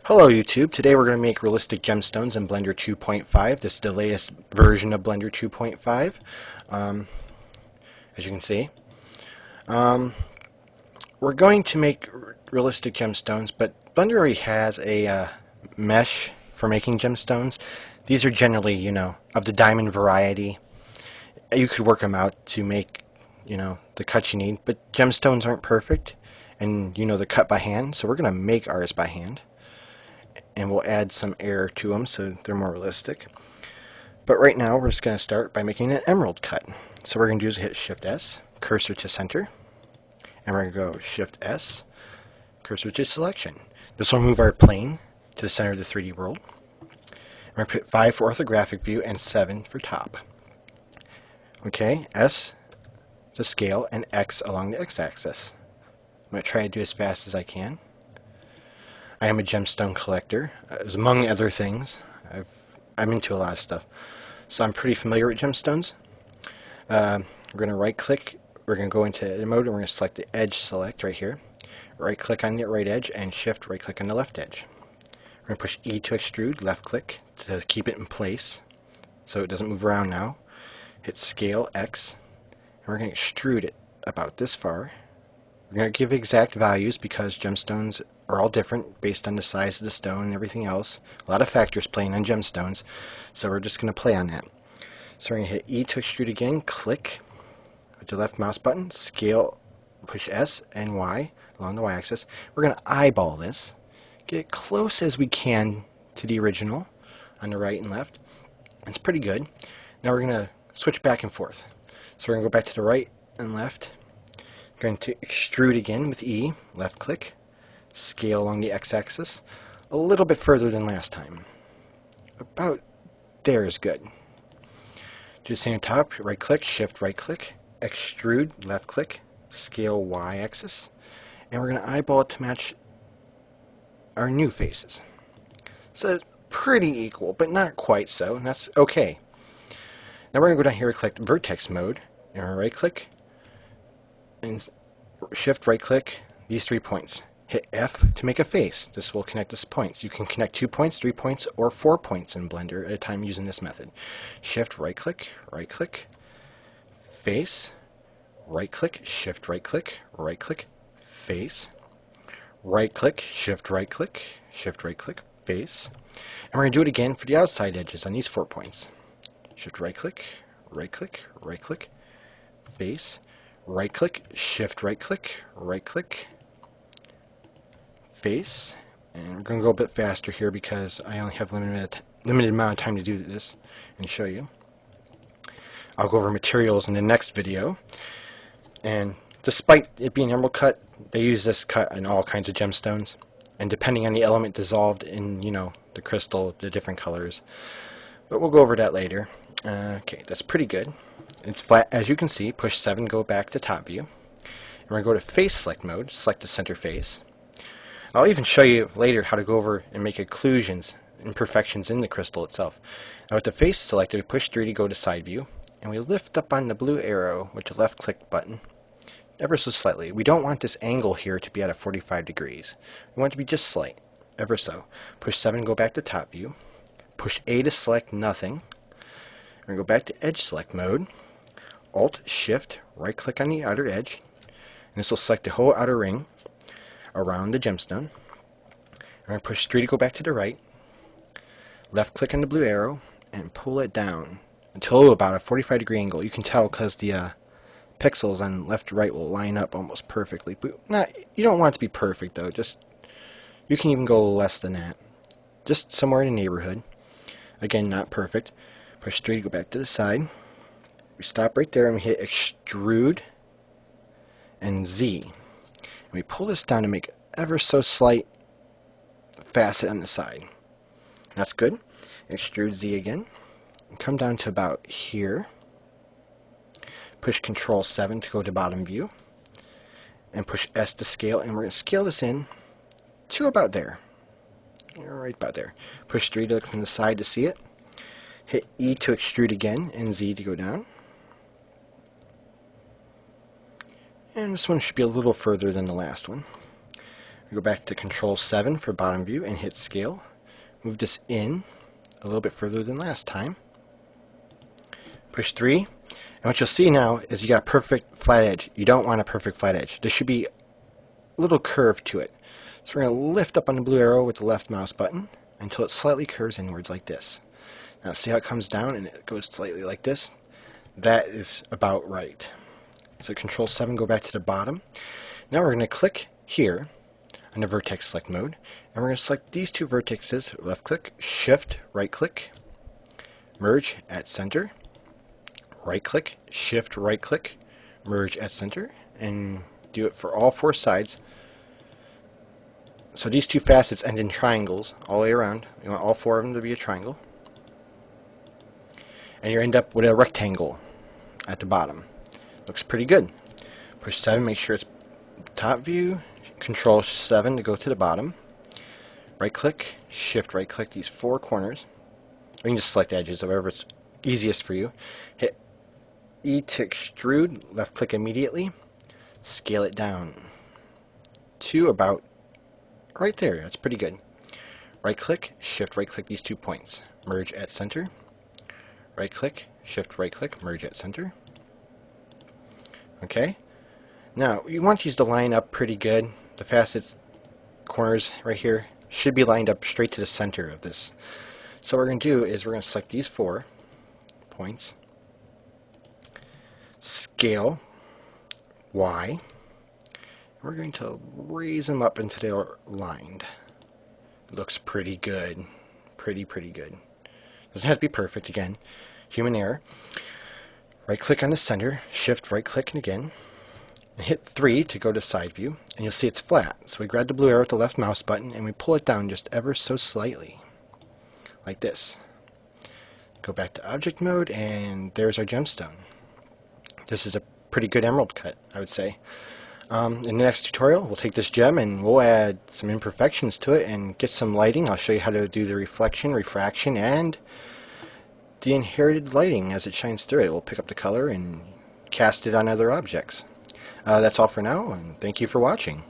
Hello YouTube, today we're going to make realistic gemstones in Blender 2.5. This is the latest version of Blender 2.5, as you can see. We're going to make realistic gemstones, but Blender already has a mesh for making gemstones. These are generally, of the diamond variety. You could work them out to make, the cuts you need, but gemstones aren't perfect, and they're cut by hand, so we're going to make ours by hand. And we'll add some air to them so they're more realistic. But right now we're just going to start by making an emerald cut. So what we're going to do is hit Shift S, cursor to center, and we're going to go Shift S, cursor to selection. This will move our plane to the center of the 3D world. We're going to put 5 for orthographic view and 7 for top. Okay, S to scale and X along the X-axis. I'm going to try to do as fast as I can. I am a gemstone collector, among other things. I'm into a lot of stuff, so I'm pretty familiar with gemstones. We're going to right click, we're going to go into edit mode, and we're going to select the edge select right here. Right click on the right edge and shift right click on the left edge. We're going to push E to extrude, left click to keep it in place so it doesn't move around now. Hit scale X, and we're going to extrude it about this far. We're going to give exact values because gemstones are all different based on the size of the stone and everything else. A lot of factors playing on gemstones, so we're just going to play on that. So we're going to hit E to extrude again, click with the left mouse button, scale, push S and Y along the Y-axis. We're going to eyeball this, get it close as we can to the original on the right and left. It's pretty good. Now we're going to switch back and forth. So we're going to go back to the right and left. Going to extrude again with E, left click, scale along the X-axis, a little bit further than last time. About there is good. Do the same on top, right click, shift right click, extrude, left click, scale Y-axis, and we're going to eyeball it to match our new faces. So it's pretty equal, but not quite so, and that's okay. Now we're going to go down here and click vertex mode, and we're right click, and shift right click these 3 points. Hit F to make a face. This will connect us points. You can connect 2 points, 3 points, or 4 points in Blender at a time using this method. Shift right click, face, right click, shift right click, face, right click, shift right click, face. And we're going to do it again for the outside edges on these 4 points. Shift right click, face, right click, shift right click, face, and we're going to go a bit faster here because I only have limited amount of time to do this and show you. I'll go over materials in the next video, and despite it being emerald cut, they use this cut in all kinds of gemstones, and depending on the element dissolved in the crystal, the different colors, but we'll go over that later. Okay, that's pretty good. It's flat, as you can see. Push 7, go back to top view. And we're going to go to face select mode, select the center face. I'll even show you later how to go over and make occlusions, imperfections in the crystal itself. Now with the face selected, we push 3 to go to side view, and we lift up on the blue arrow with the left click button, ever so slightly. We don't want this angle here to be at a 45 degrees. We want it to be just slight, ever so. Push 7, go back to top view. Push A to select nothing. We're going to go back to edge select mode. Alt shift right click on the outer edge, and this will select the whole outer ring around the gemstone. We're going to push 3 to go back to the right, left click on the blue arrow, and pull it down until about a 45 degree angle. You can tell because the pixels on left to right will line up almost perfectly, but you don't want it to be perfect though. You can even go less than that, just somewhere in the neighborhood. Again, not perfect. Push 3 to go back to the side. We stop right there and we hit extrude and Z. And we pull this down to make ever so slight facet on the side. That's good. Extrude Z again. And come down to about here. Push Control 7 to go to bottom view. And push S to scale. And we're going to scale this in to about there. Right about there. Push 3 to look from the side to see it. Hit E to extrude again and Z to go down. And this one should be a little further than the last one. We go back to Control 7 for bottom view and hit scale. Move this in a little bit further than last time. Push 3. And what you'll see now is you got a perfect flat edge. You don't want a perfect flat edge. There should be a little curve to it. So we're going to lift up on the blue arrow with the left mouse button until it slightly curves inwards like this. Now see how it comes down and it goes slightly like this? That is about right. So Control 7, go back to the bottom. Now we're going to click here on the vertex select mode, and we're going to select these two vertices, left click, shift, right click, merge at center, right click, shift, right click, merge at center, and do it for all four sides. So these two facets end in triangles all the way around. You want all four of them to be a triangle. And you end up with a rectangle at the bottom. Looks pretty good. Push 7, make sure it's top view. Control 7 to go to the bottom. Right click, shift right click these four corners. Or you can just select edges, however it's easiest for you. Hit E to extrude, left click immediately. Scale it down to about right there. That's pretty good. Right click, shift right click these 2 points. Merge at center. Right click, shift right click, merge at center. Okay. Now, you want these to line up pretty good. The facet corners right here should be lined up straight to the center of this. So what we're going to do is we're going to select these 4 points, scale Y, and we're going to raise them up until they're lined. Looks pretty good. Pretty good. Doesn't have to be perfect, again. Human error. Right click on the center, shift right click and again. And hit 3 to go to side view, and you'll see it's flat. So we grab the blue arrow with the left mouse button and we pull it down just ever so slightly, like this. Go back to object mode, and there's our gemstone. This is a pretty good emerald cut, I would say. In the next tutorial, we'll take this gem and we'll add some imperfections to it and get some lighting. I'll show you how to do the reflection, refraction, and the inherited lighting as it shines through it. We'll pick up the color and cast it on other objects. That's all for now, and thank you for watching.